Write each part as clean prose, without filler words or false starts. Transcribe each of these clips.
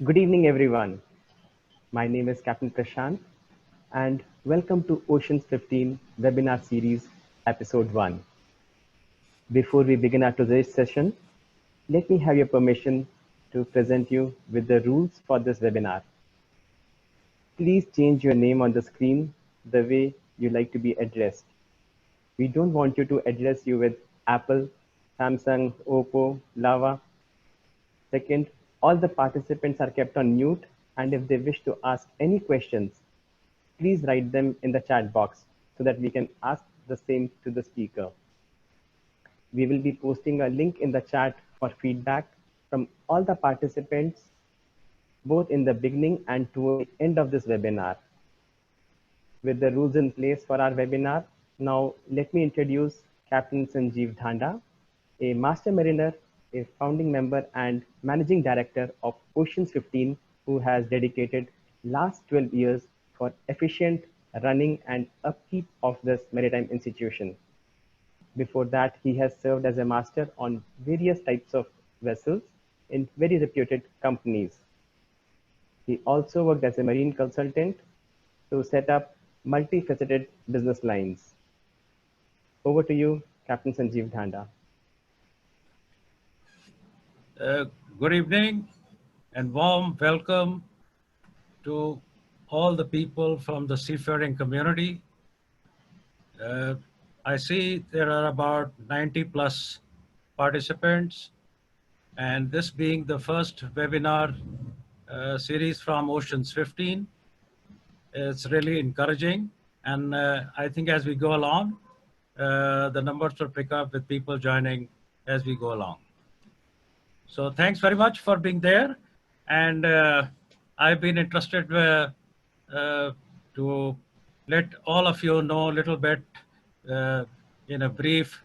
Good evening, everyone. My name is Captain Prashant, and welcome to Oceans 15 webinar series, episode 1. Before we begin our today's session, let me have your permission to present you with the rules for this webinar. Please change your name on the screen the way you like to be addressed. We don't want you to address you with Apple, Samsung, Oppo, Lava. Second, all the participants are kept on mute, and if they wish to ask any questions, please write them in the chat box so that we can ask the same to the speaker. We will be posting a link in the chat for feedback from all the participants, both in the beginning and toward the end of this webinar. With the rules in place for our webinar, now let me introduce Captain Sanjeev Dhanda, a master mariner, a founding member and managing director of Oceans 15, who has dedicated last 12 years for efficient running and upkeep of this maritime institution. Before that, he has served as a master on various types of vessels in very reputed companies. He also worked as a marine consultant to set up multifaceted business lines. Over to you, Captain Sanjeev Dhanda. Uh, Good evening and warm welcome to all the people from the seafaring community. Uh, I see there are about 90 plus participants, and this being the first webinar series from Oceans 15, it's really encouraging. And I think as we go along, the numbers will pick up with people joining as we go along. So thanks very much for being there. And I've been interested to let all of you know a little bit uh, in a brief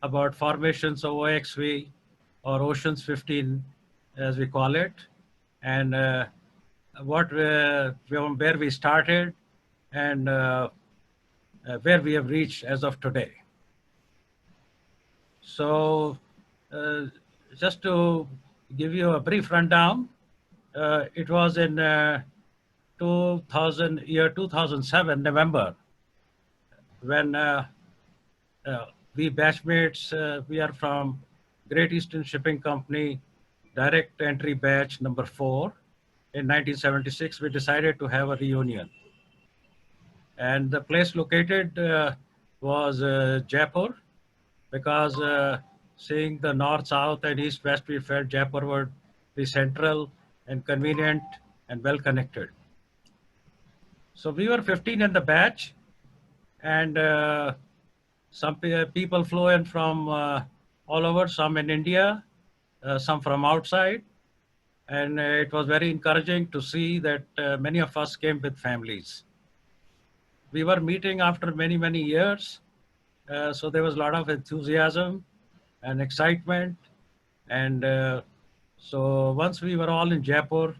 about formations of OXV or Oceans 15 as we call it, and where we started and where we have reached as of today. So just to give you a brief rundown, it was in 2007, November, when we batchmates, we are from Great Eastern Shipping Company, direct entry batch number 4. In 1976, we decided to have a reunion. And the place located was Jaipur, because seeing the north, south, and east, west, we felt Jaipur would be central and convenient and well connected. So we were 15 in the batch, and some people flew in from all over, some in India, some from outside. And it was very encouraging to see that many of us came with families. We were meeting after many, many years. So there was a lot of enthusiasm and excitement. And so once we were all in Jaipur,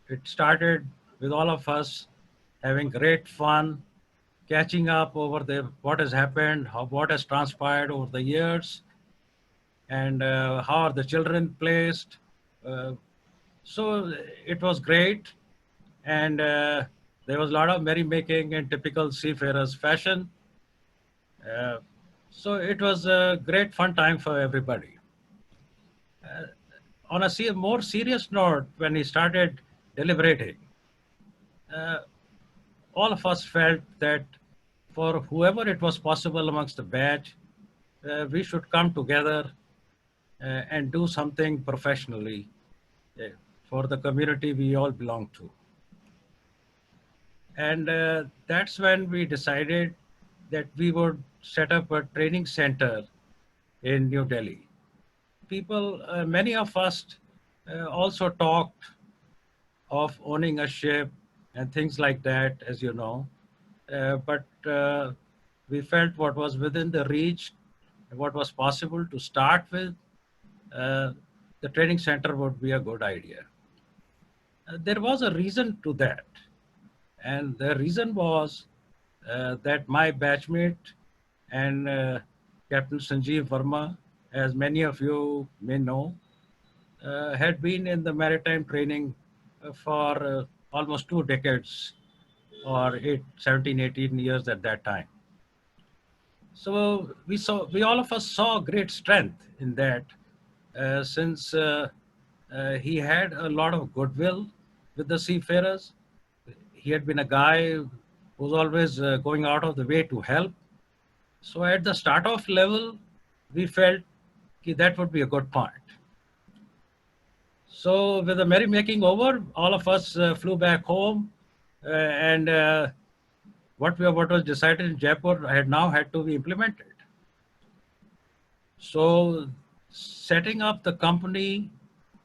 it started with all of us having great fun, catching up over what has happened, what has transpired over the years, and how are the children placed. Uh, so it was great, and there was a lot of merrymaking in typical seafarers fashion. Uh, so it was a great fun time for everybody. On a more serious note, when he started deliberating, uh, all of us felt that for whoever it was possible amongst the batch, we should come together and do something professionally uh, for the community we all belong to. And that's when we decided that we would set up a training center in New Delhi. Many of us also talked of owning a ship and things like that, as you know. But we felt what was within the reach, what was possible to start with, uh, the training center would be a good idea. There was a reason to that. And the reason was that my batchmate and Captain Sanjeev Verma, as many of you may know, had been in the maritime training for almost 2 decades or 17, 18 years at that time. So we all of us saw great strength in that, since he had a lot of goodwill with the seafarers. He had been a guy who was always going out of the way to help. So at the start off level, we felt that would be a good point. So with the merrymaking over, all of us flew back home, and what was decided in Jaipur had now had to be implemented. So setting up the company,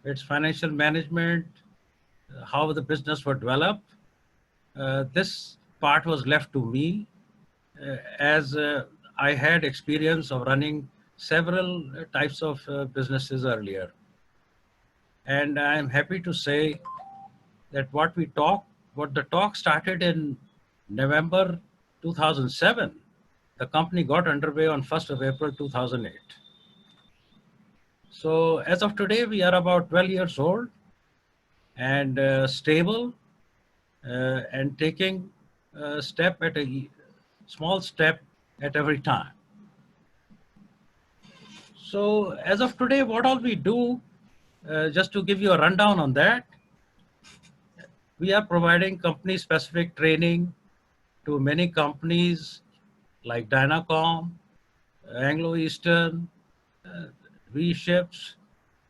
its financial management, how the business would develop, this part was left to me, as I had experience of running several types of businesses earlier. And I'm happy to say that what the talk started in November 2007, the company got underway on 1st of April 2008. So as of today, we are about 12 years old and stable, and taking a small step at every time. So as of today, what all we do, just to give you a rundown on that, we are providing company specific training to many companies like Dynacom, Anglo Eastern, V-Ships,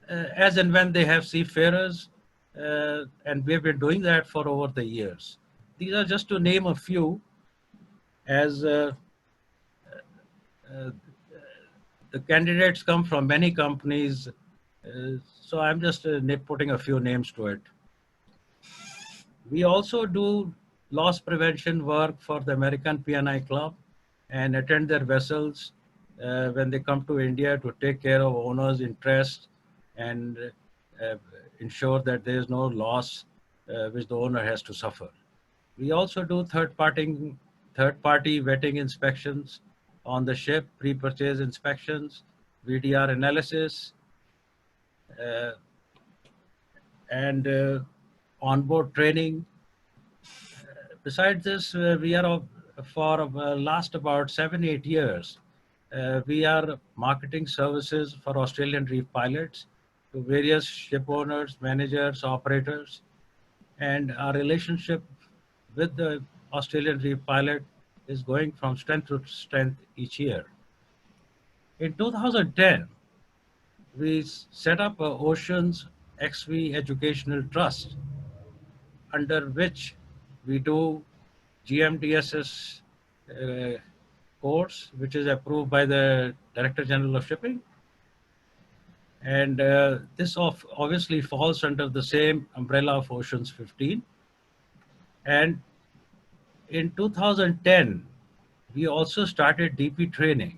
as and when they have seafarers, and we've been doing that for over the years. These are just to name a few, as the candidates come from many companies, so I'm just putting a few names to it. We also do loss prevention work for the American P&I Club and attend their vessels when they come to India to take care of owners' interests and ensure that there is no loss which the owner has to suffer. We also do third-party vetting inspections on the ship, pre-purchase inspections, VDR analysis, and onboard training. Besides this, we are for last about 7-8 years, we are marketing services for Australian Reef pilots to various ship owners, managers, operators, and our relationship with the Australian Reef pilot is going from strength to strength each year. In 2010, we set up a Oceans XV Educational Trust, under which we do GMDSS course, which is approved by the Director General of Shipping. And this obviously falls under the same umbrella of Oceans 15. And in 2010, we also started DP training.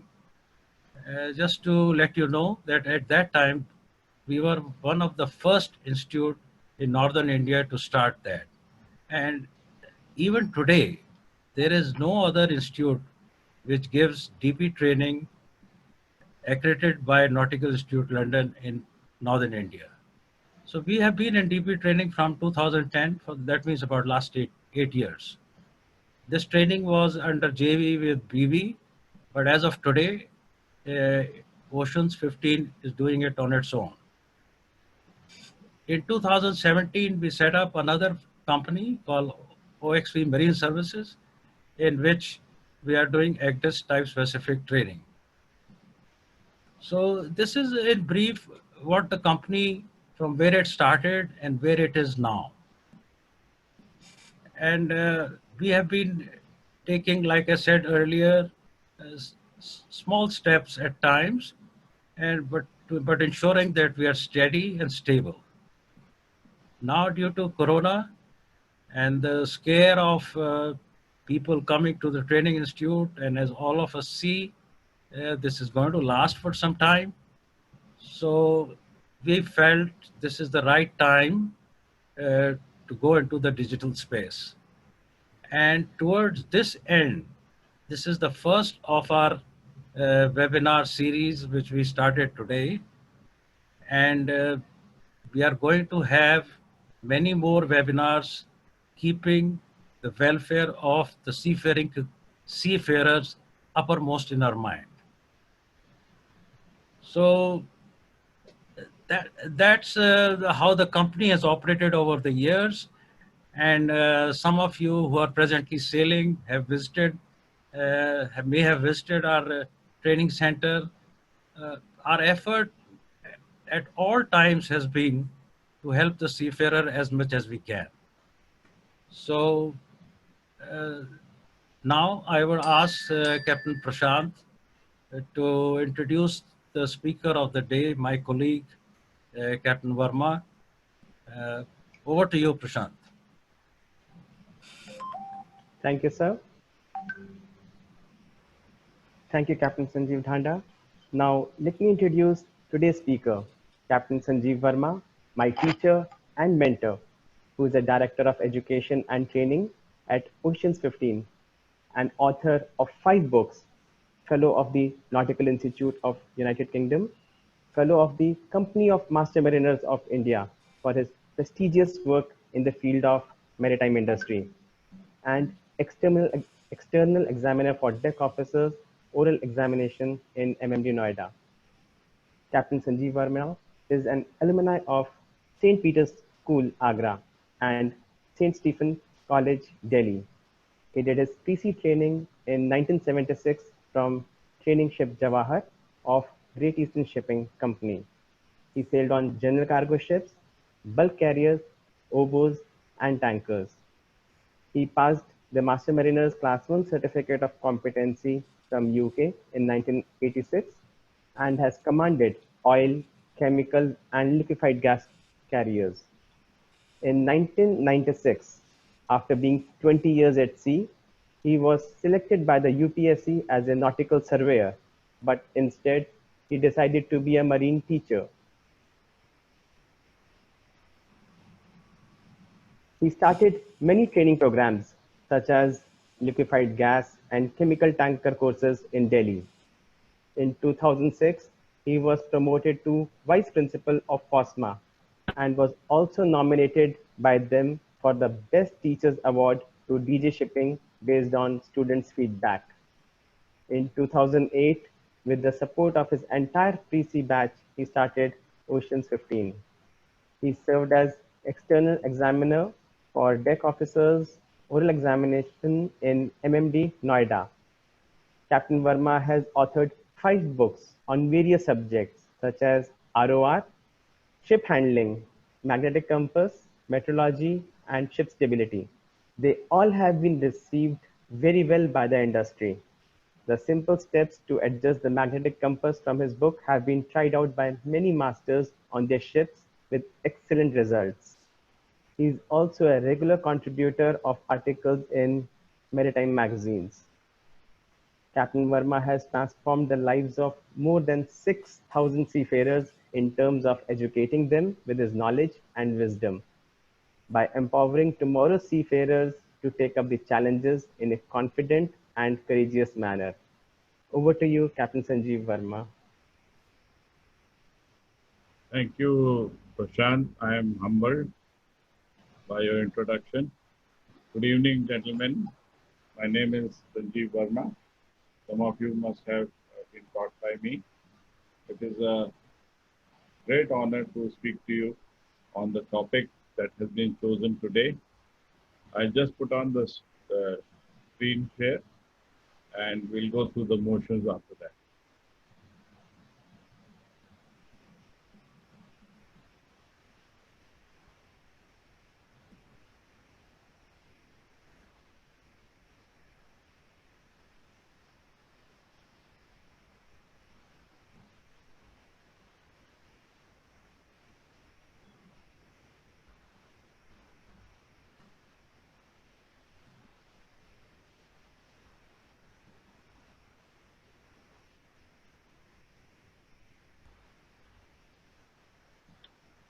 Just to let you know that at that time, we were one of the first institute in Northern India to start that. And even today, there is no other institute which gives DP training accredited by Nautical Institute London in Northern India. So we have been in DP training from 2010, that means about last eight years. This training was under JV with BV, but as of today, Oceans 15 is doing it on its own. In 2017, we set up another company called OXV Marine Services, in which we are doing ACDIS type specific training. So this is in brief what the company, from where it started and where it is now. And we have been taking, like I said earlier, small steps at times, but ensuring that we are steady and stable. Now, due to Corona and the scare of people coming to the training institute, and as all of us see, this is going to last for some time. So we felt this is the right time to go into the digital space. And towards this end, this is the first of our webinar series, which we started today. And we are going to have many more webinars keeping the welfare of the seafarers uppermost in our mind. So that's how the company has operated over the years. And some of you who are presently sailing have visited, may have visited our training center. Our effort at all times has been to help the seafarer as much as we can. So uh, now I will ask Captain Prashant to introduce the speaker of the day, my colleague, Captain Verma. Over to you, Prashant. Thank you, sir. Thank you, Captain Sanjeev Dhanda. Now, let me introduce today's speaker, Captain Sanjeev Verma, my teacher and mentor, who is the Director of Education and Training at Oceans 15, and author of 5 books, Fellow of the Nautical Institute of United Kingdom, Fellow of the Company of Master Mariners of India for his prestigious work in the field of maritime industry, and external examiner for deck officers oral examination in MMD Noida. Captain Sanjeev Verma is an alumni of St. Peter's School, Agra, and St. Stephen College, Delhi. He did his PC training in 1976 from training ship Jawahar of Great Eastern Shipping Company. He sailed on general cargo ships, bulk carriers, oboes, and tankers. He passed the Master Mariner's Class 1 Certificate of Competency from UK in 1986 and has commanded oil, chemical, and liquefied gas carriers. In 1996, after being 20 years at sea, he was selected by the UPSC as a nautical surveyor, but instead he decided to be a marine teacher. He started many training programs such as liquefied gas and chemical tanker courses in Delhi. In 2006, he was promoted to Vice Principal of FOSMA and was also nominated by them for the Best Teachers Award to DJ Shipping based on students' feedback. In 2008, with the support of his entire pre-C batch, he started Oceans 15. He served as external examiner for deck officers oral examination in MMD Noida. Captain Verma has authored 5 books on various subjects such as ROR, ship handling, magnetic compass, meteorology, and ship stability. They all have been received very well by the industry. The simple steps to adjust the magnetic compass from his book have been tried out by many masters on their ships with excellent results. He is also a regular contributor of articles in maritime magazines. Captain Verma has transformed the lives of more than 6,000 seafarers in terms of educating them with his knowledge and wisdom, by empowering tomorrow's seafarers to take up the challenges in a confident and courageous manner. Over to you, Captain Sanjeev Verma. Thank you, Prashant. I am humbled by your introduction. Good evening, gentlemen. My name is Sanjeev Verma. Some of you must have been taught by me. It is a great honor to speak to you on the topic that has been chosen today. I just put on the screen share and we'll go through the motions after that.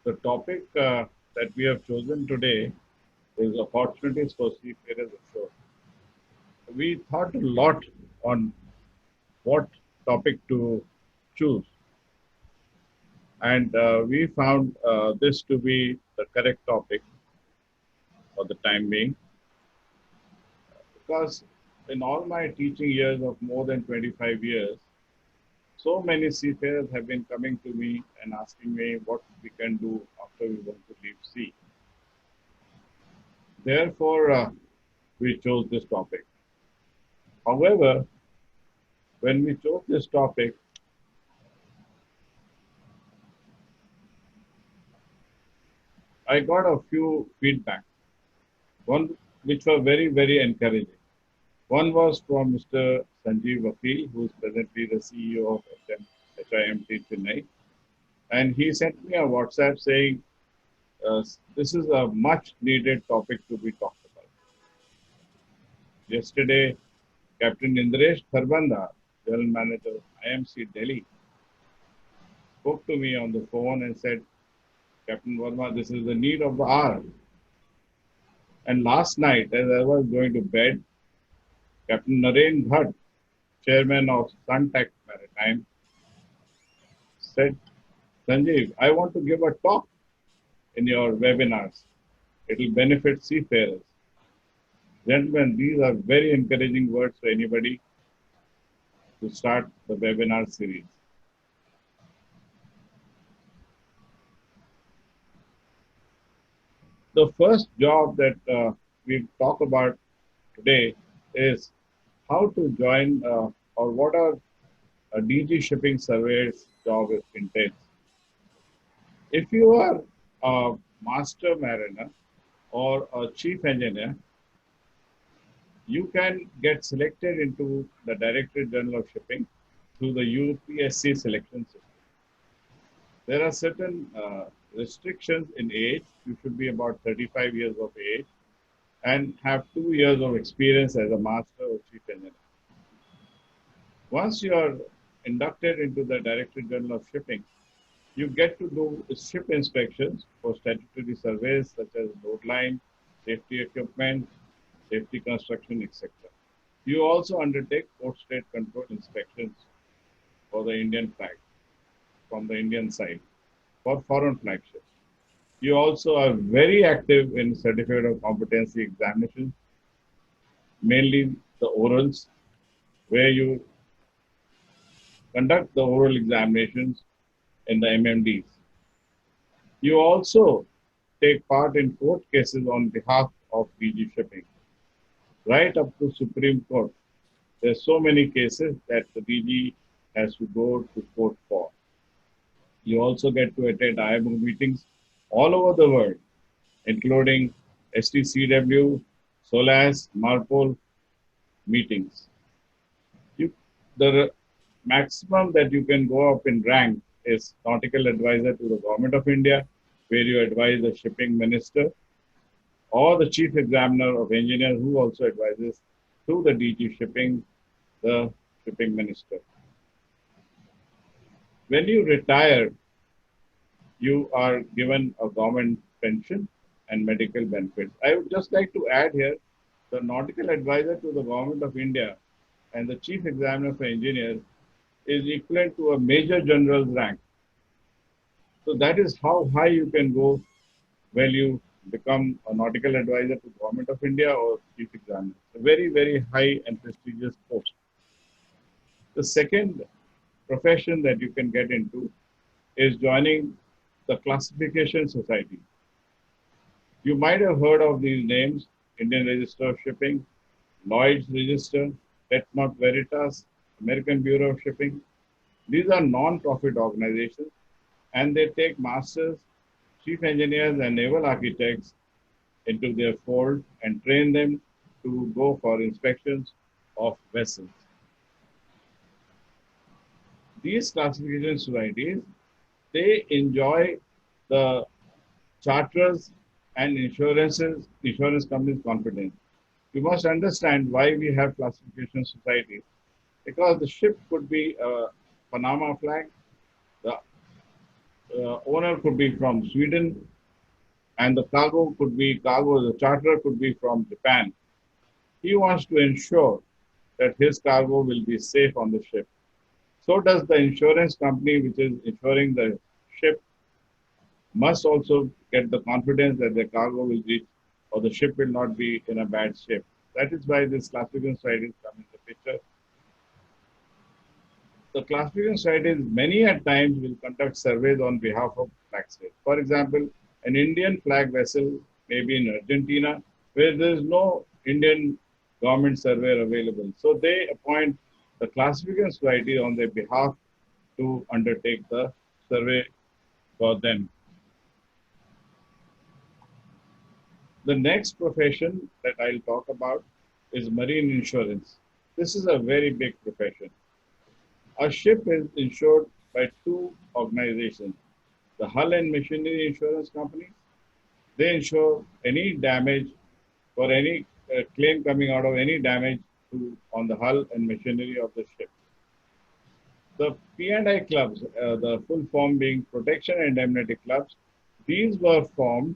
The topic that we have chosen today is opportunities for seafarers ashore. We thought a lot on what topic to choose. And we found this to be the correct topic for the time being, because in all my teaching years of more than 25 years, so many seafarers have been coming to me and asking me what we can do after we want to leave sea. Therefore, we chose this topic. However, when we chose this topic, I got a few feedback, one which were very, very encouraging. One was from Mr. Sanjeev Vakil, who is presently the CEO of HIMT Chennai. And he sent me a WhatsApp saying, this is a much needed topic to be talked about. Yesterday, Captain Indresh Kharbanda, General Manager of IMC Delhi, spoke to me on the phone and said, Captain Verma, this is the need of the hour. And last night, as I was going to bed, Captain Naren Bhatt, Chairman of Suntech Maritime, said, Sanjeev, I want to give a talk in your webinars. It will benefit seafarers. Gentlemen, these are very encouraging words for anybody to start the webinar series. The first job that we talk about today is how to join or what are a DG shipping surveyor's job entails. If you are a master mariner or a chief engineer, you can get selected into the Directorate General of Shipping through the UPSC selection system. There are certain restrictions in age. You should be about 35 years of age and have 2 years of experience as a master or chief engineer. Once you are inducted into the Directorate General of Shipping, you get to do ship inspections for statutory surveys such as load line, safety equipment, safety construction, etc. You also undertake port state control inspections for the Indian flag, from the Indian side, for foreign flagships. You also are very active in certificate of competency examinations, mainly the orals, where you conduct the oral examinations in the MMDs. You also take part in court cases on behalf of DG Shipping, right up to Supreme Court. There's so many cases that the DG has to go to court for. You also get to attend IMO meetings all over the world, including STCW, SOLAS, MARPOL meetings. The maximum that you can go up in rank is Nautical Advisor to the Government of India, where you advise the Shipping Minister, or the Chief Examiner of Engineers, who also advises to the DG Shipping, the Shipping Minister. When you retire, you are given a government pension and medical benefits. I would just like to add here, the Nautical Advisor to the Government of India and the Chief Examiner for Engineers is equivalent to a Major General's rank. So that is how high you can go when you become a Nautical Advisor to Government of India or Chief Examiner. A very, very high and prestigious post. The second profession that you can get into is joining the Classification Society. You might have heard of these names: Indian Register of Shipping, Lloyd's Register, Et Not Veritas, American Bureau of Shipping. These are non-profit organizations, and they take masters, chief engineers, and naval architects into their fold and train them to go for inspections of vessels. These classification societies, they enjoy the charters and insurance companies' confidence. You must understand why we have classification societies, because the ship could be a Panama flag, the owner could be from Sweden, and the the charter could be from Japan. He wants to ensure that his cargo will be safe on the ship. So does the insurance company, which is insuring the ship must also get the confidence that the cargo will reach or the ship will not be in a bad shape. That is why this classification societies come in the picture. The classification societies many at times will conduct surveys on behalf of flag states. For example, an Indian flag vessel may be in Argentina where there is no Indian government surveyor available. So they appoint the classification society on their behalf to undertake the survey for them. The next profession that I'll talk about is marine insurance. This is a very big profession. A ship is insured by two organizations, the Hull and Machinery Insurance Company. They insure any damage for any claim coming out of any damage on the hull and machinery of the ship. The P&I clubs, the full form being Protection and Indemnity Clubs, these were formed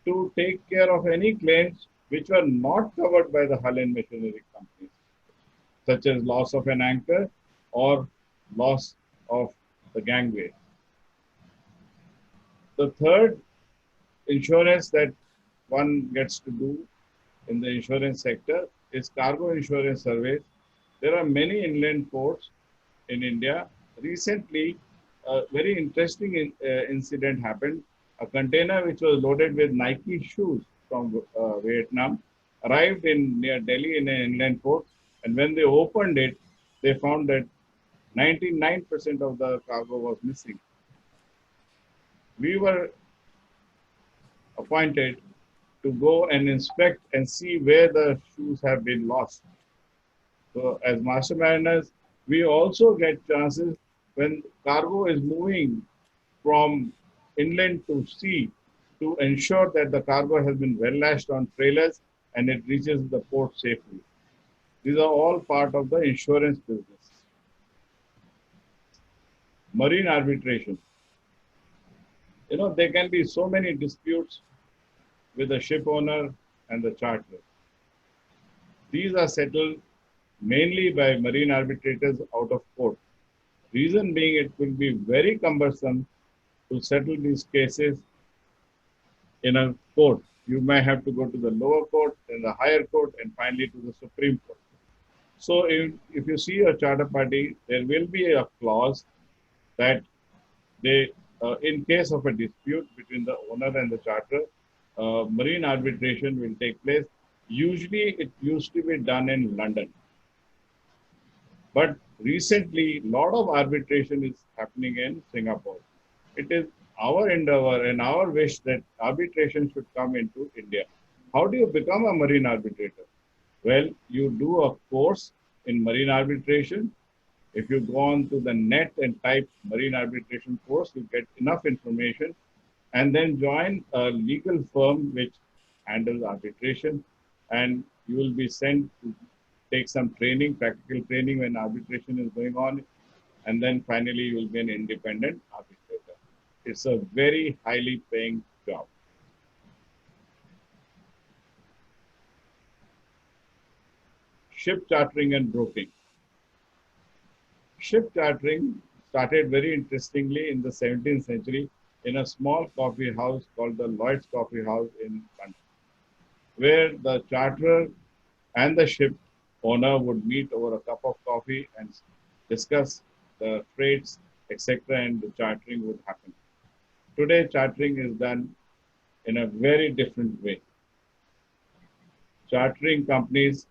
to take care of any claims which were not covered by the hull and machinery companies, such as loss of an anchor or loss of the gangway. The third insurance that one gets to do in the insurance sector is cargo insurance surveys. There are many inland ports in India. Recently, a very interesting incident happened. A container which was loaded with Nike shoes from Vietnam arrived in near Delhi in an inland port, and when they opened it, they found that 99% of the cargo was missing. We were appointed to go and inspect and see where the shoes have been lost. So as master mariners, we also get chances when cargo is moving from inland to sea to ensure that the cargo has been well lashed on trailers and it reaches the port safely. These are all part of the insurance business. Marine arbitration. You know, there can be so many disputes with the ship owner and the charterer. These are settled mainly by marine arbitrators out of court. Reason being, it will be very cumbersome to settle these cases in a court. You may have to go to the lower court, then the higher court, and finally to the Supreme Court. So if you see a charter party, there will be a clause that they, in case of a dispute between the owner and the charter, marine arbitration will take place. Usually it used to be done in London. But recently, a lot of arbitration is happening in Singapore. It is our endeavor and our wish that arbitration should come into India. How do you become a marine arbitrator? Well, you do a course in marine arbitration. If you go on to the net and type marine arbitration course, you get enough information and then join a legal firm which handles arbitration, and you will be sent to take some training, practical training when arbitration is going on, and then finally you will be an independent arbitrator. It's a very highly paying job. Ship chartering and broking. Ship chartering started very interestingly in the 17th century in a small coffee house called the Lloyd's Coffee House in London, where the charterer and the ship owner would meet over a cup of coffee and discuss the freights, etc., and the chartering would happen. Today, chartering is done in a very different way. Chartering companies,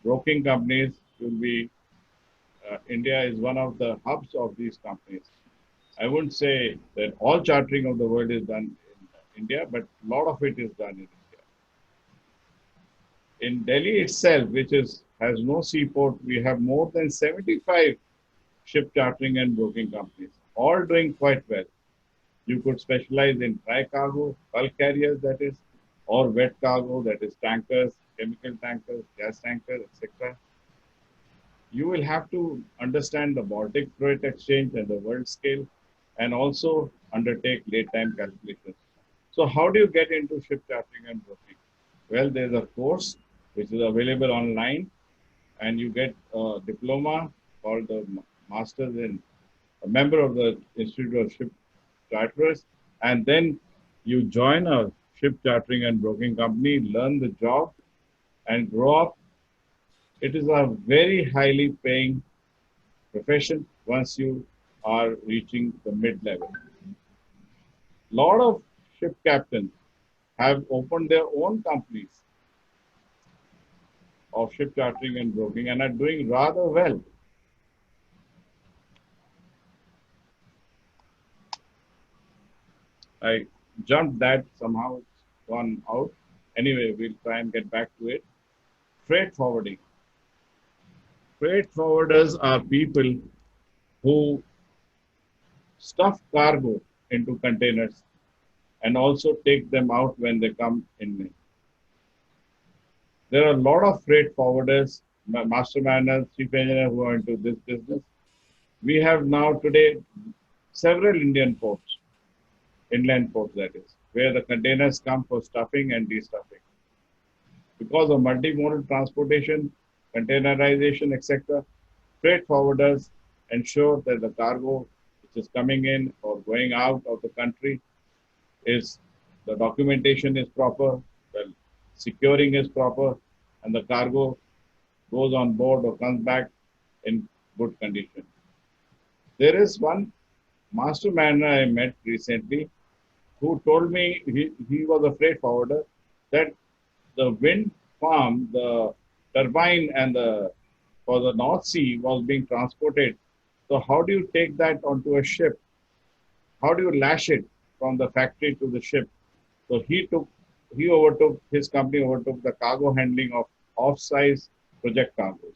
broking companies will be, India is one of the hubs of these companies. I wouldn't say that all chartering of the world is done in India, but a lot of it is done in India. In Delhi itself, which has no seaport, we have more than 75 ship chartering and broking companies, all doing quite well. You could specialize in dry cargo, bulk carriers, that is, or wet cargo, that is tankers, chemical tankers, gas tankers, etc. You will have to understand the Baltic Freight Exchange and the world scale, and also undertake late time calculations. So how do you get into ship chartering and broking? Well, there's a course which is available online, and you get a diploma called the Masters in, a member of the Institute of Ship charterers, and then you join a ship chartering and broking company, learn the job, and grow up. It is a very highly paying profession once you are reaching the mid level. Lot of ship captains have opened their own companies of ship chartering and broking and are doing rather well. I jumped that, somehow it's gone out. Anyway, we'll try and get back to it. Freight forwarding. Freight forwarders are people who stuff cargo into containers and also take them out when they come in. There are a lot of freight forwarders, master mariners, chief engineers who are into this business. We have now today several Indian ports, inland ports that is, where the containers come for stuffing and destuffing. Because of multimodal transportation, containerization, etc., freight forwarders ensure that the cargo which is coming in or going out of the country is, the documentation is proper, the securing is proper, and the cargo goes on board or comes back in good condition. There is one master mariner I met recently who told me he was a freight forwarder that the wind farm, the turbine and the for the North Sea was being transported. So how do you take that onto a ship? How do you lash it from the factory to the ship? So his company overtook the cargo handling of off-size project cargoes.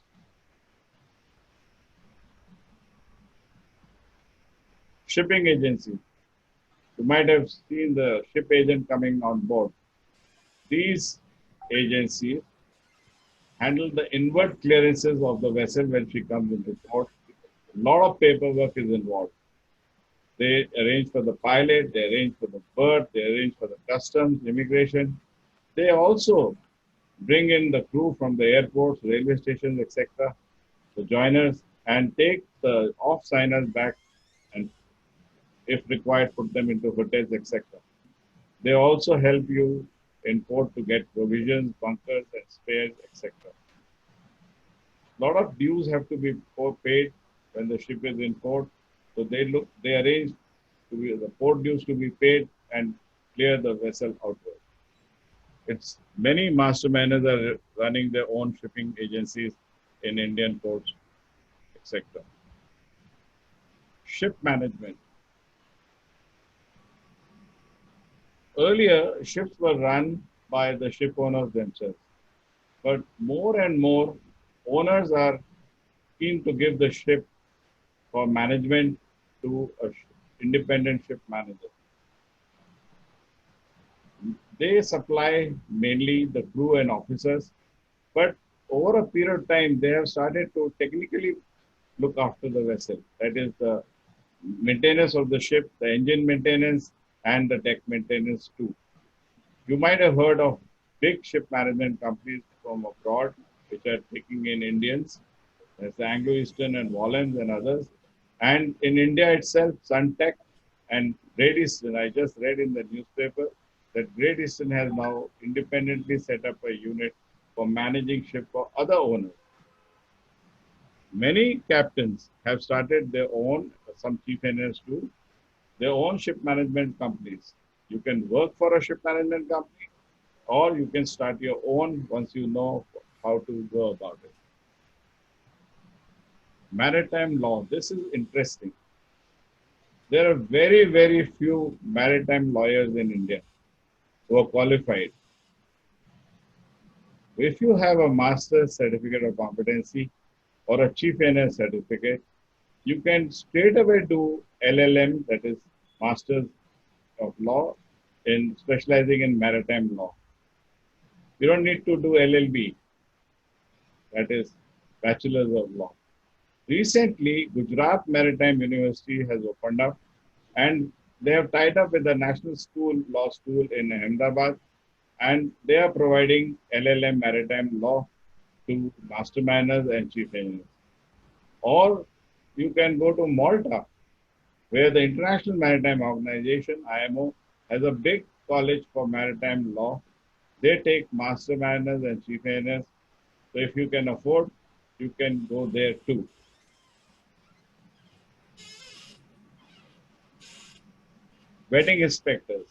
Shipping agency. You might have seen the ship agent coming on board. These agencies handle the inward clearances of the vessel when she comes into port. A lot of paperwork is involved. They arrange for the pilot, they arrange for the berth, they arrange for the customs, immigration. They also bring in the crew from the airports, railway stations, etc., the joiners, and take the off-signers back and, if required, put them into hotels, etc. They also help you in port to get provisions, bunkers, and spares, etc. A lot of dues have to be paid when the ship is in port. So they arrange the port dues to be paid and clear the vessel outward. It's many master mariners are running their own shipping agencies in Indian ports, etc. Ship management. Earlier, ships were run by the ship owners themselves, but more and more owners are keen to give the ship for management to an independent ship manager. They supply mainly the crew and officers, but over a period of time, they have started to technically look after the vessel. That is the maintenance of the ship, the engine maintenance, and the deck maintenance too. You might have heard of big ship management companies from abroad, which are taking in Indians. There's the Anglo-Eastern and Wallens and others. And in India itself, Suntech and Great Eastern, I just read in the newspaper that Great Eastern has now independently set up a unit for managing ship for other owners. Many captains have started their own, some chief engineers too, their own ship management companies. You can work for a ship management company or you can start your own once you know how to go about it. Maritime law. This is interesting. There are very, very few maritime lawyers in India who are qualified. If you have a master's certificate of competency or a chief engineer certificate, you can straight away do LLM, that is Masters of Law, in specializing in maritime law. You don't need to do LLB, that is Bachelor's of Law. Recently, Gujarat Maritime University has opened up and they have tied up with the National Law School in Ahmedabad, and they are providing LLM maritime law to master mariners and chief engineers. Or you can go to Malta, where the International Maritime Organization, IMO, has a big college for maritime law. They take master mariners and chief mariners. So if you can afford, you can go there too. Vetting inspectors.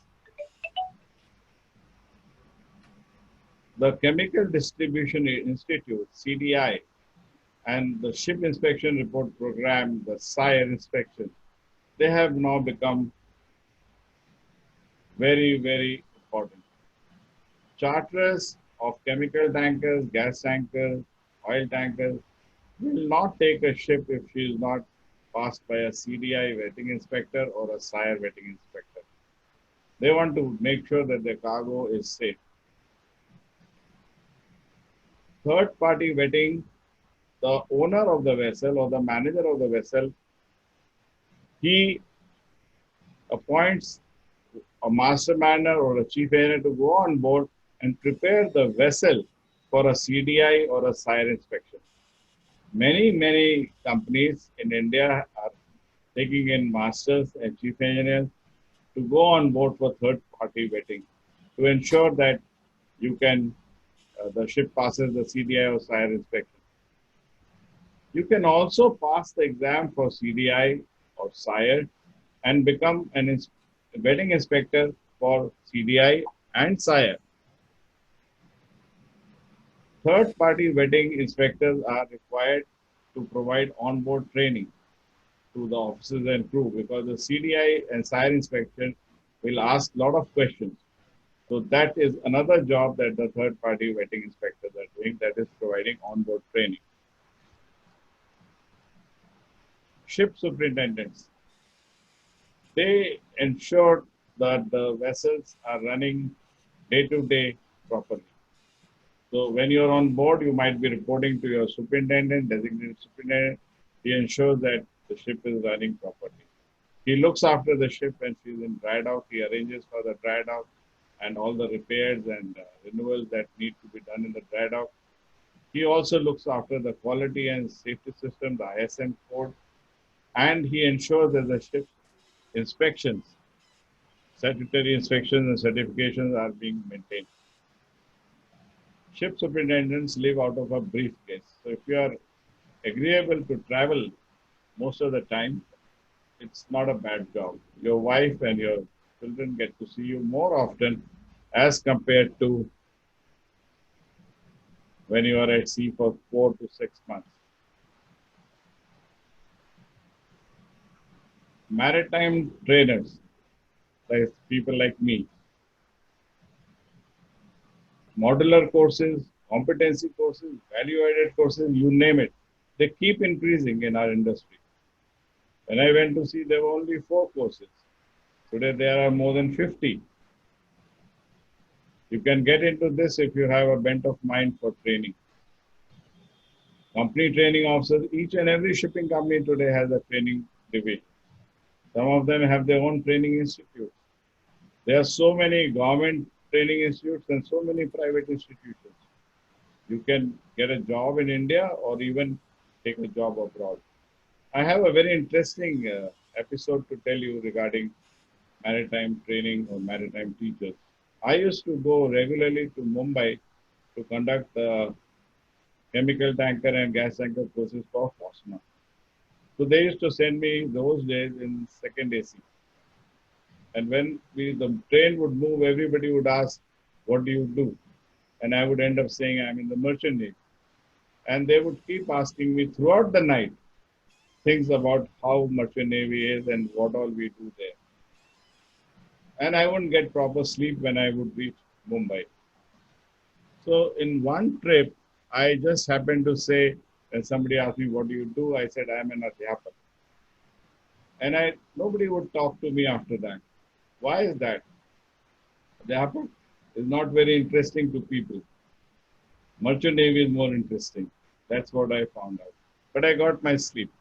The Chemical Distribution Institute, CDI, and the Ship Inspection Report Program, the SIRE inspection, they have now become very, very important. Charterers of chemical tankers, gas tankers, oil tankers will not take a ship if she is not passed by a CDI vetting inspector or a SIRE vetting inspector. They want to make sure that their cargo is safe. Third party vetting, the owner of the vessel or the manager of the vessel, he appoints a master mariner or a chief mariner to go on board and prepare the vessel for a CDI or a SIRE inspection. Many companies in India are taking in masters and chief engineers to go on board for third-party vetting to ensure that you can the ship passes the CDI or SIRE inspection. You can also pass the exam for CDI or SIRE and become an vetting inspector for CDI and SIRE. Third-party vetting inspectors are required to provide on-board training to the officers and crew because the CDI and SIRE inspection will ask a lot of questions. So that is another job that the third-party vetting inspectors are doing, that is providing on-board training. Ship superintendents, they ensure that the vessels are running day-to-day properly. So when you're on board, you might be reporting to your superintendent, designated superintendent. He ensures that the ship is running properly. He looks after the ship when she's in dry dock. He arranges for the dry dock and all the repairs and renewals that need to be done in the dry dock. He also looks after the quality and safety system, the ISM code, and he ensures that the ship inspections, statutory inspections and certifications are being maintained. Ship superintendents live out of a briefcase. So if you are agreeable to travel most of the time, it's not a bad job. Your wife and your children get to see you more often as compared to when you are at sea for 4 to 6 months. Maritime trainers, like people like me, modular courses, competency courses, value-added courses, you name it, they keep increasing in our industry. When I went to see, there were only 4 courses. Today, there are more than 50. You can get into this if you have a bent of mind for training. Company training officers, each and every shipping company today has a training division. Some of them have their own training institutes. There are so many government training institutes and so many private institutions. You can get a job in India or even take a job abroad. I have a very interesting episode to tell you regarding maritime training or maritime teachers. I used to go regularly to Mumbai to conduct the chemical tanker and gas tanker courses for FOSMA. So they used to send me those days in second AC. And when the train would move, everybody would ask, what do you do? And I would end up saying, I'm in the merchant navy. And they would keep asking me throughout the night things about how merchant navy is and what all we do there. And I wouldn't get proper sleep when I would reach Mumbai. So in one trip, I just happened to say, when somebody asked me, what do you do? I said, I'm an adhyapak. And nobody would talk to me after that. Why is that? Adhyapak is not very interesting to people. Merchant Navy is more interesting. That's what I found out. But I got my sleep.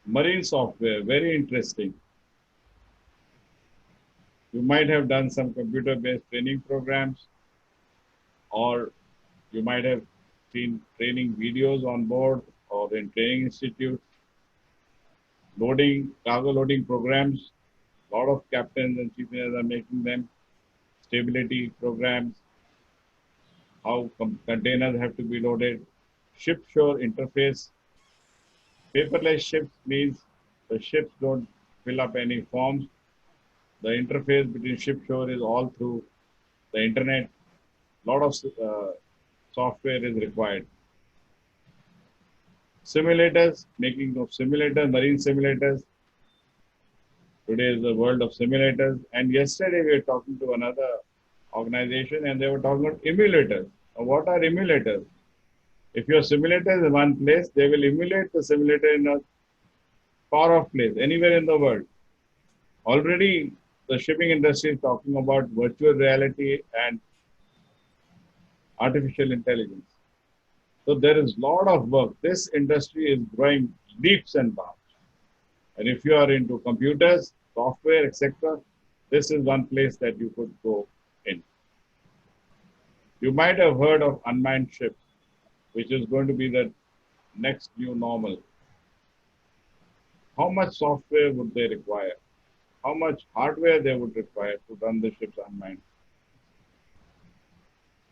Marine software, very interesting. You might have done some computer-based training programs, or you might have seen training videos on board or in training institutes, loading, cargo loading programs. A lot of captains and chief engineers are making them. Stability programs, how containers have to be loaded, ship-shore interface. Paperless ships means the ships don't fill up any forms. The interface between ship-shore is all through the internet. A lot of software is required. Simulators, making of simulators, marine simulators. Today is the world of simulators. And yesterday we were talking to another organization and they were talking about emulators. Now, what are emulators? If your simulator is in one place, they will emulate the simulator in a far off place, anywhere in the world. Already the shipping industry is talking about virtual reality and artificial intelligence. So there is a lot of work. This industry is growing leaps and bounds. And if you are into computers, software, etc., this is one place that you could go in. You might have heard of unmanned ships, which is going to be the next new normal. How much software would they require? How much hardware they would require to run the ships unmanned?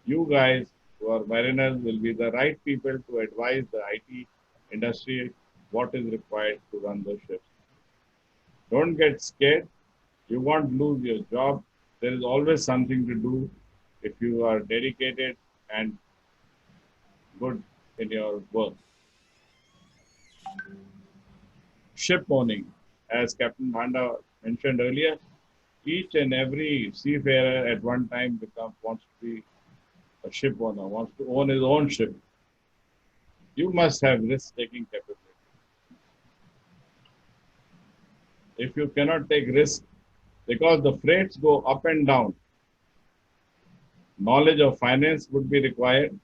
You guys who are mariners will be the right people to advise the IT industry what is required to run the ships. Don't get scared. You won't lose your job. There is always something to do if you are dedicated and good in your work. Ship owning, as Captain Bhanda mentioned earlier, each and every seafarer at one time wants to be a ship owner, wants to own his own ship. You must have risk-taking capability. If you cannot take risk, because the freights go up and down, knowledge of finance would be required.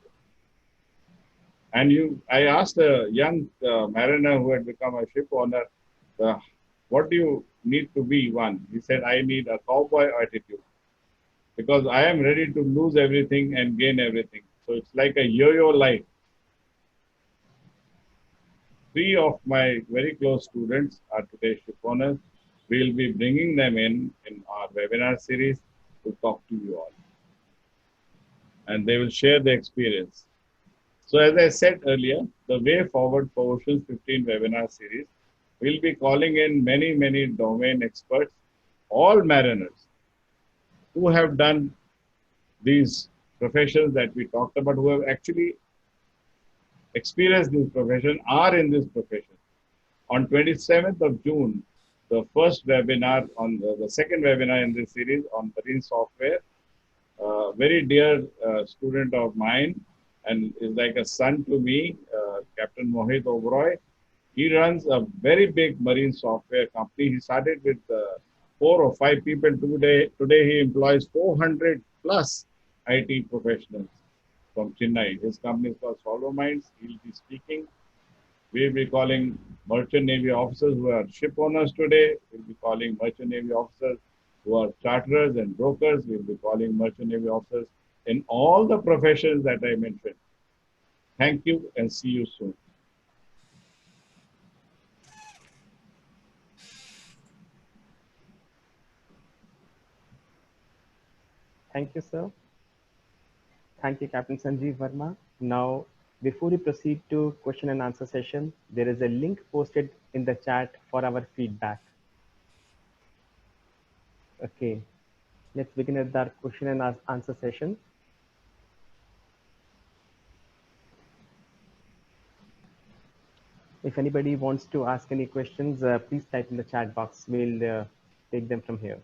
And I asked a young mariner who had become a ship owner, what do you need to be one? He said, I need a cowboy attitude because I am ready to lose everything and gain everything. So it's like a yo-yo life. 3 of my very close students are today ship owners. We'll be bringing them in our webinar series to talk to you all. And they will share their experience. So as I said earlier, the way forward for Oceans 15 webinar series, we'll be calling in many, many domain experts, all mariners who have done these professions that we talked about, who have actually experienced this profession, are in this profession. On 27th of June, the first webinar, on the second webinar in this series on marine software, very dear student of mine and is like a son to me, Captain Mohit Oberoi. He runs a very big marine software company. He started with 4 or 5 people. Today he employs 400 plus IT professionals from Chennai. His company is called Solvo Minds. He'll be speaking. We'll be calling merchant navy officers who are ship owners today. We'll be calling merchant navy officers who are charterers and brokers. We'll be calling merchant navy officers in all the professions that I mentioned. Thank you and see you soon. Thank you, sir. Thank you, Captain Sanjeev Verma. Now, before we proceed to question and answer session, there is a link posted in the chat for our feedback. Okay, let's begin with our question and answer session. If anybody wants to ask any questions, please type in the chat box. We'll take them from here.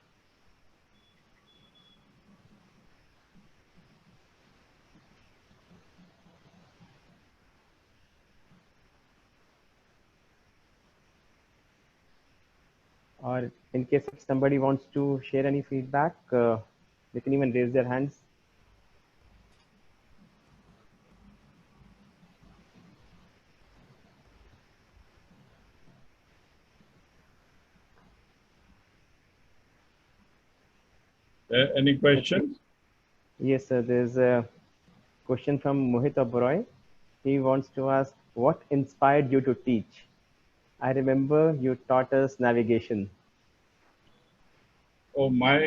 Or in case if somebody wants to share any feedback, they can even raise their hands. Any questions? Yes, sir. There's a question from Mohit Oberoi. He wants to ask, what inspired you to teach? I remember you taught us navigation. Oh, my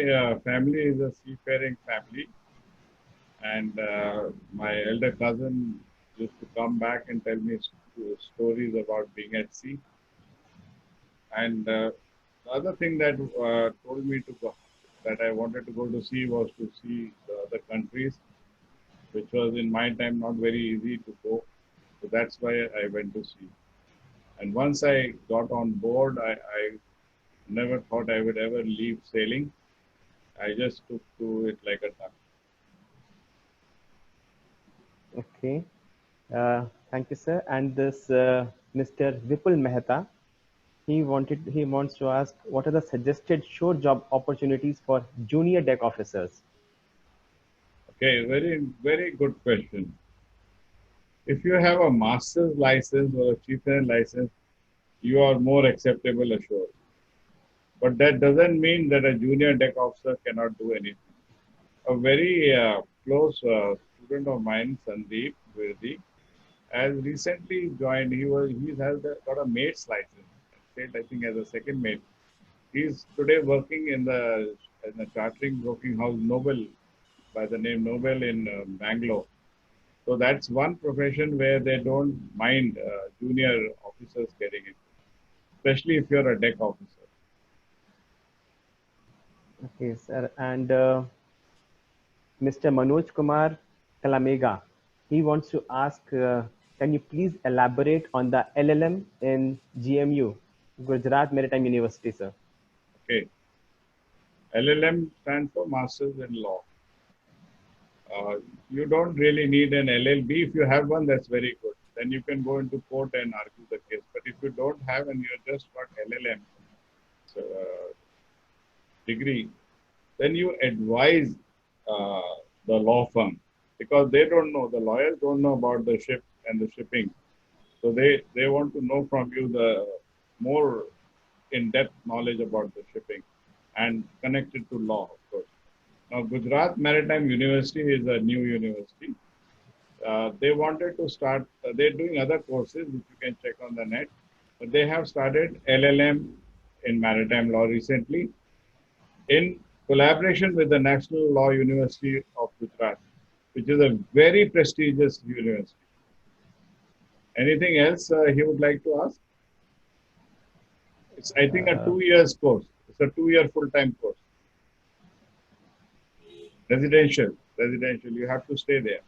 family is a seafaring family, and my elder cousin used to come back and tell me stories about being at sea. And the other thing that told me to go, that I wanted to go to sea was to see the other countries, which was in my time not very easy to go. So that's why I went to sea. And once I got on board, I never thought I would ever leave sailing. I just took to it like a duck. Okay. Thank you, sir. And this Mr. Vipul Mehta, he wants to ask what are the suggested shore job opportunities for junior deck officers? Okay, very good question. If you have a master's license or a chieftain license, you are more acceptable ashore. But that doesn't mean that a junior deck officer cannot do anything. A very close student of mine, Sandeep Virdi, has recently joined. He has got a mate's license, sailed I think as a second mate. He's today working in the chartering broking house Noble by the name Noble in Bangalore. So that's one profession where they don't mind junior officers getting it, especially if you're a deck officer. Okay, sir. And Mr. Manoj Kumar Kalamega, he wants to ask, can you please elaborate on the LLM in GMU, Gujarat Maritime University, sir? Okay, LLM stands for Masters in Law. You don't really need an LLB. If you have one, that's very good. Then you can go into court and argue the case. But if you don't have and you're just got LLM degree, then you advise uh, the law firm because they don't know, the lawyers don't know about the ship and the shipping. So they want to know from you the more in-depth knowledge about the shipping and connected to law, of course. Now, Gujarat Maritime University is a new university. They wanted to start, they're doing other courses, which you can check on the net. But they have started LLM in maritime law recently in collaboration with the National Law University of Gujarat, which is a very prestigious university. Anything else he would like to ask? It's, I think, a Uh, 2 year course. It's a 2 year full-time course. Residential. You have to stay there.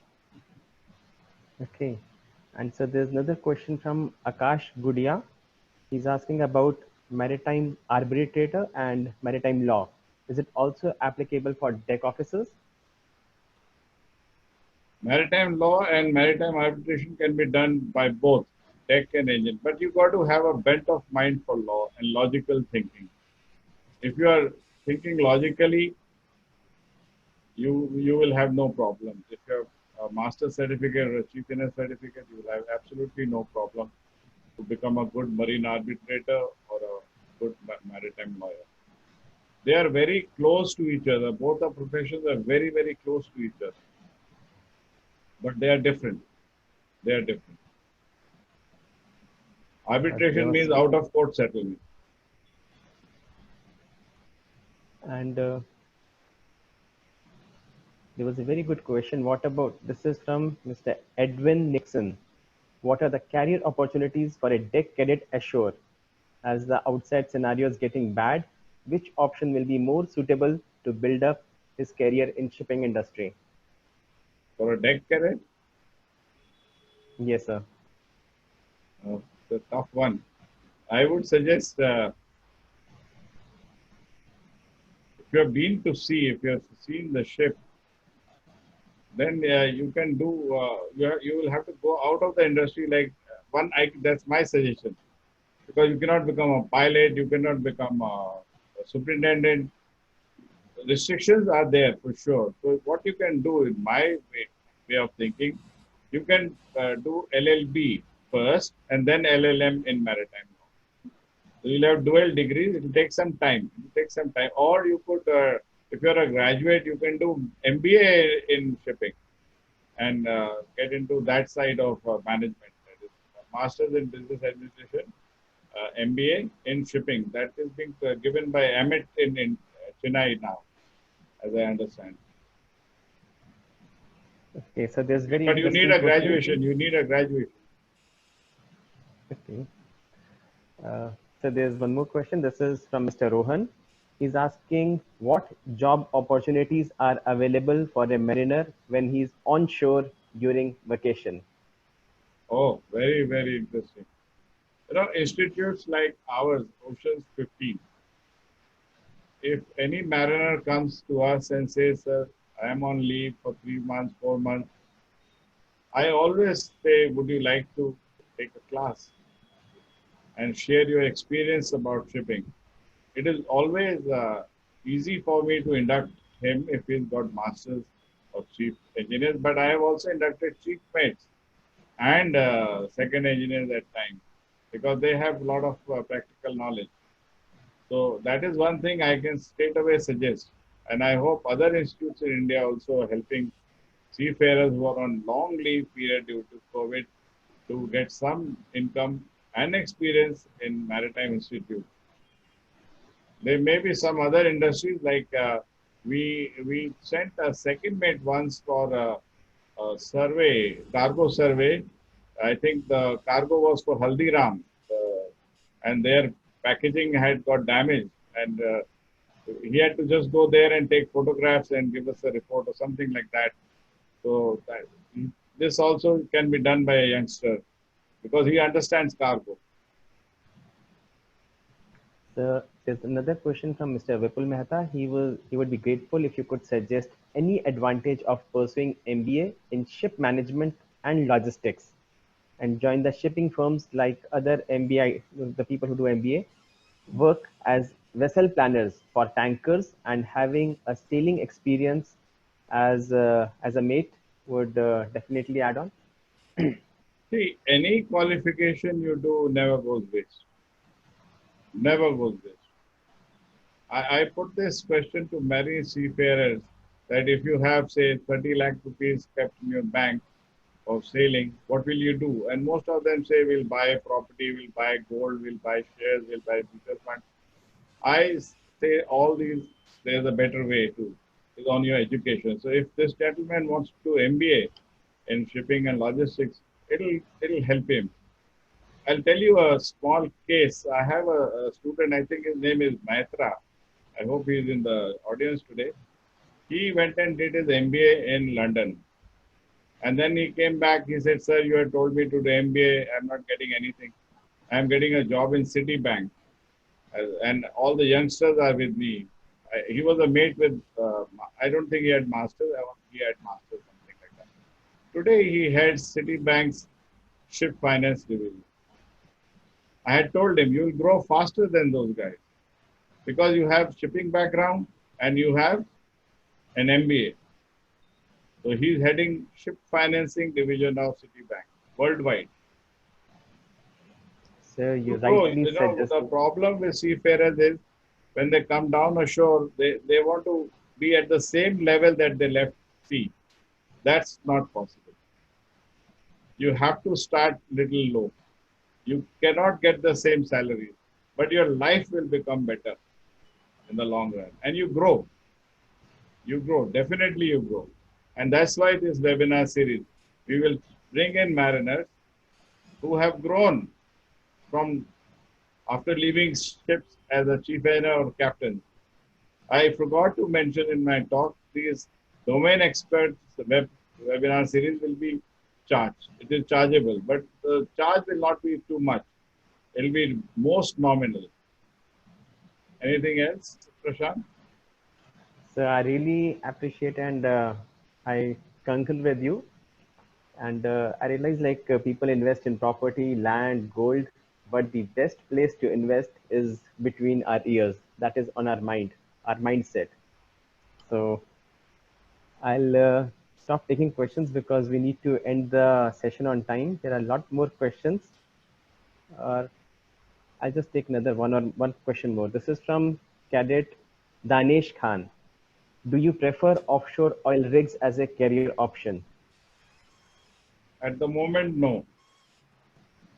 okay. And so there's another question from Akash Gudia. He's asking about maritime arbitrator and maritime law. Is it also applicable for deck officers? Maritime law and maritime arbitration can be done by both deck and engine, but you got to have a bent of mind for law and logical thinking. If you are thinking logically, you will have no problems. If you have a master's certificate or a chieftain certificate, you will have absolutely no problem to become a good marine arbitrator or a good maritime lawyer. They are very close to each other. Both the professions are very close to each other, but they are different. They are different. There Arbitration was, means out of court settlement. and there was a very good question. What about this is from Mr. Edwin Nixon. What are the career opportunities for a deck cadet ashore? As the outside scenario is getting bad, which option will be more suitable to build up his career in shipping industry? For a deck cadet, Yes, sir. it's a tough one. I would suggest if you have been to sea, if you have seen the ship, then you can do. You will have to go out of the industry. Like that's my suggestion because you cannot become a pilot, you cannot become a superintendent. Restrictions are there for sure. So what you can do, in my way of thinking, you can do LLB first and then LLM in maritime law. So you'll have dual degrees. It will take some time. It will take some time. Or you could, if you're a graduate, you can do MBA in shipping and get into that side of management. That is Masters in Business Administration, MBA in shipping. That is being given by Amit in Chennai now, as I understand. Okay, so there's very But you need interesting a question. graduation. You need a graduation. Okay. So there's one more question. This is from Mr. Rohan. He's asking what job opportunities are available for a mariner when he's onshore during vacation. Oh, very, very interesting. You know, institutes like ours, Oceans 15, if any mariner comes to us and says, sir, I am on leave for 3 months, 4 months, I always say, would you like to take a class and share your experience about shipping? It is always easy for me to induct him if he's got masters or chief engineers, but I have also inducted chief mates and second engineers at times because they have a lot of practical knowledge. So that is one thing I can straight away suggest. And I hope other institutes in India also are helping seafarers who are on long leave period due to COVID to get some income and experience in Maritime Institute. There may be some other industries like we sent a second mate once for a survey, cargo survey. I think the cargo was for Haldiram, and their packaging had got damaged, and he had to just go there and take photographs and give us a report or something like that. So this also can be done by a youngster because he understands cargo. So there's another question from Mr. Vipul Mehta. He would be grateful if you could suggest any advantage of pursuing MBA in ship management and logistics and join the shipping firms like other MBA, the people who do MBA, work as vessel planners for tankers and having a sailing experience as a mate would definitely add on. See, any qualification you do never goes waste. Never goes waste. I put this question to many seafarers that if you have, say, 30 lakh rupees kept in your bank of sailing, what will you do? And most of them say, we'll buy property, we'll buy gold, we'll buy shares, we'll buy mutual funds. I say all these, there's a better way to, is on your education. So if this gentleman wants to do MBA in shipping and logistics, it'll help him. I'll tell you a small case. I have a student, I think his name is Maitra. I hope he's in the audience today. He went and did his MBA in London. And then he came back, he said, sir, you had told me to do MBA, I'm not getting anything. I'm getting a job in Citibank. And all the youngsters are with me. He was a mate with, I don't think he had masters, he had masters, something like that. Today he heads Citibank's ship finance division. I had told him, you will grow faster than those guys because you have shipping background and you have an MBA. So he's heading ship financing division of Citibank worldwide. So you So, rightly you know, suggested. the problem with seafarers is when they come down ashore, they want to be at the same level that they left sea. That's not possible. You have to start little low. You cannot get the same salary, but your life will become better in the long run. And you grow. You grow. Definitely you grow. And that's why this webinar series, we will bring in mariners who have grown from after leaving ships as a chief engineer or captain. I forgot to mention in my talk, these domain experts webinar series will be charged. It is chargeable, but the charge will not be too much. It will be most nominal. Anything else, Prashant? So I really appreciate and I concur with you. And I realize like people invest in property, land, gold, but the best place to invest is between our ears. That is on our mind, our mindset. So I'll stop taking questions because we need to end the session on time. There are a lot more questions. I'll just take another one question more. This is from Cadet Danesh Khan. Do you prefer offshore oil rigs as a career option? At the moment, no.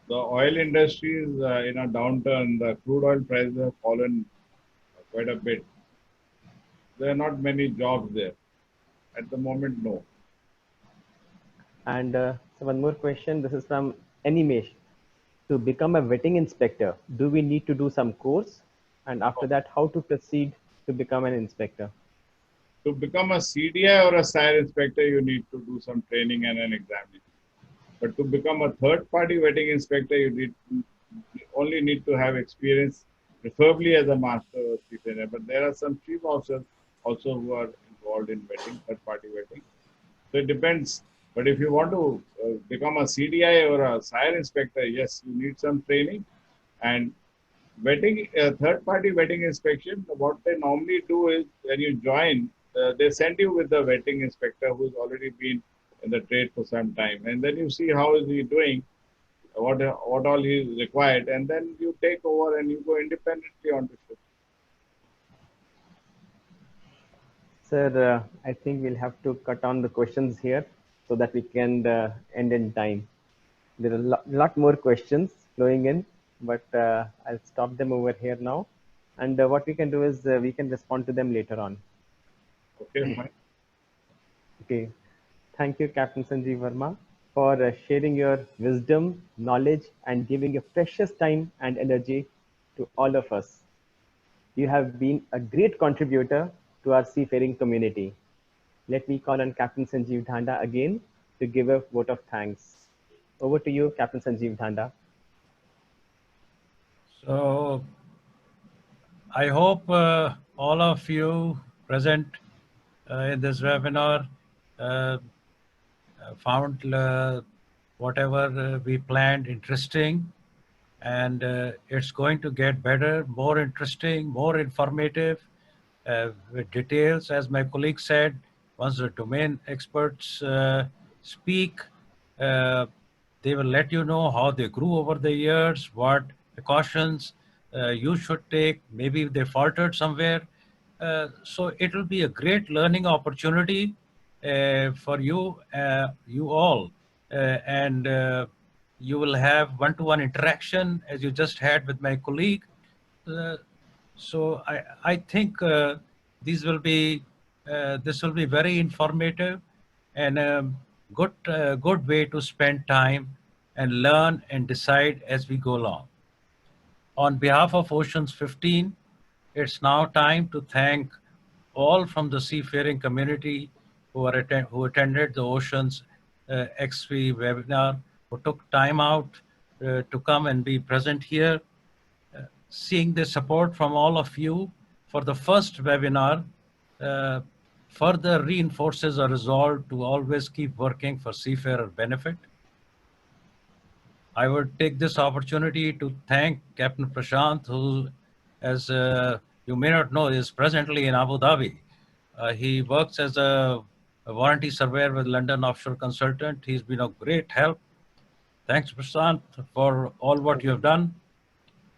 The oil industry is in a downturn. The crude oil prices have fallen quite a bit. There are not many jobs there. At the moment, no. And so one more question. This is from Animesh. To become a vetting inspector, do we need to do some course? And after that, how to proceed to become an inspector? To become a CDI or a SIRE inspector, you need to do some training and an examination. But to become a third-party vetting inspector, you only need to have experience, preferably as a master or chief engineer. But there are some chief officers also who are involved in vetting, third-party vetting. So it depends. But if you want to become a CDI or a SIRE inspector, yes, you need some training. And vetting, third-party vetting inspection, what they normally do is when you join, they send you with the vetting inspector who's already been in the trade for some time, and then you see how is he doing, what all he is required, and then you take over and you go independently on the ship. Sir, I think we'll have to cut on the questions here so that we can end in time. There are a lot more questions flowing in, but I'll stop them over here now. And what we can do is we can respond to them later on. Okay, fine. Okay. Thank you, Captain Sanjeev Verma, for sharing your wisdom, knowledge, and giving your precious time and energy to all of us. You have been a great contributor to our seafaring community. Let me call on Captain Sanjeev Dhanda again to give a vote of thanks. Over to you, Captain Sanjeev Dhanda. So I hope all of you present in this webinar found whatever we planned interesting, and it's going to get better, more interesting, more informative with details. As my colleague said, once the domain experts speak, they will let you know how they grew over the years, what precautions you should take, maybe they faltered somewhere. So it will be a great learning opportunity for you, you all, and you will have one-to-one interaction as you just had with my colleague. So I think this will be very informative and a good way to spend time and learn and decide as we go along. On behalf of Oceans 15, it's now time to thank all from the seafaring community who attended the Oceans XV webinar, who took time out to come and be present here. Seeing the support from all of you for the first webinar further reinforces our resolve to always keep working for seafarer benefit. I would take this opportunity to thank Captain Prashant, who, as you may not know, is presently in Abu Dhabi. He works as a warranty surveyor with London Offshore Consultant. He's been of great help. Thanks, Prashant, for all what you have done.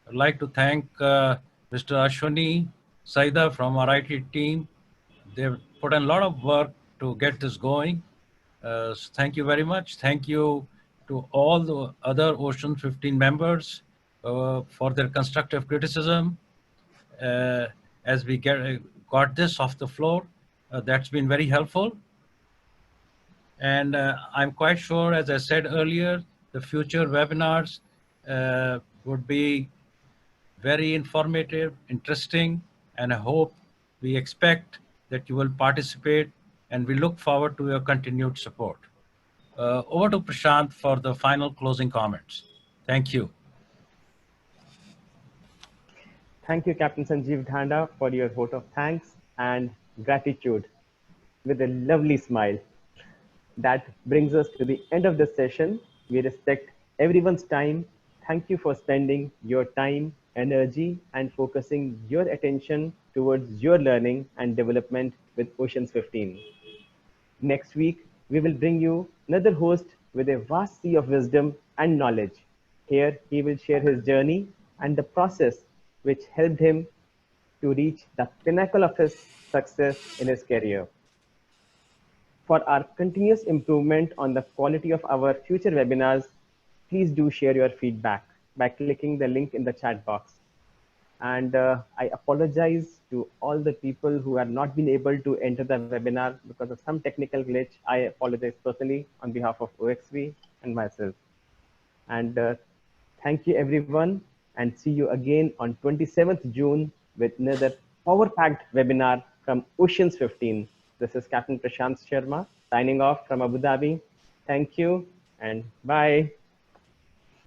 I'd like to thank Mr. Ashwini Saida from our IT team. They've put in a lot of work to get this going. So thank you very much. Thank you to all the other Ocean 15 members for their constructive criticism. As we got this off the floor, that's been very helpful. And I'm quite sure, as I said earlier, the future webinars would be very informative, interesting, and I hope we expect that you will participate, and we look forward to your continued support. Over to Prashant for the final closing comments. Thank you. Thank you, Captain Sanjeev Dhanda, for your vote of thanks and gratitude with a lovely smile. That brings us to the end of the session. We respect everyone's time. Thank you for spending your time, energy, and focusing your attention towards your learning and development with Oceans 15. Next week, we will bring you another host with a vast sea of wisdom and knowledge. Here, he will share his journey and the process which helped him to reach the pinnacle of his success in his career. For our continuous improvement on the quality of our future webinars, please do share your feedback by clicking the link in the chat box. And I apologize to all the people who have not been able to enter the webinar because of some technical glitch. I apologize personally on behalf of OXV and myself. And thank you everyone, and see you again on 27th June with another power-packed webinar from Oceans 15. This is Captain Prashant Sharma signing off from Abu Dhabi. Thank you and bye.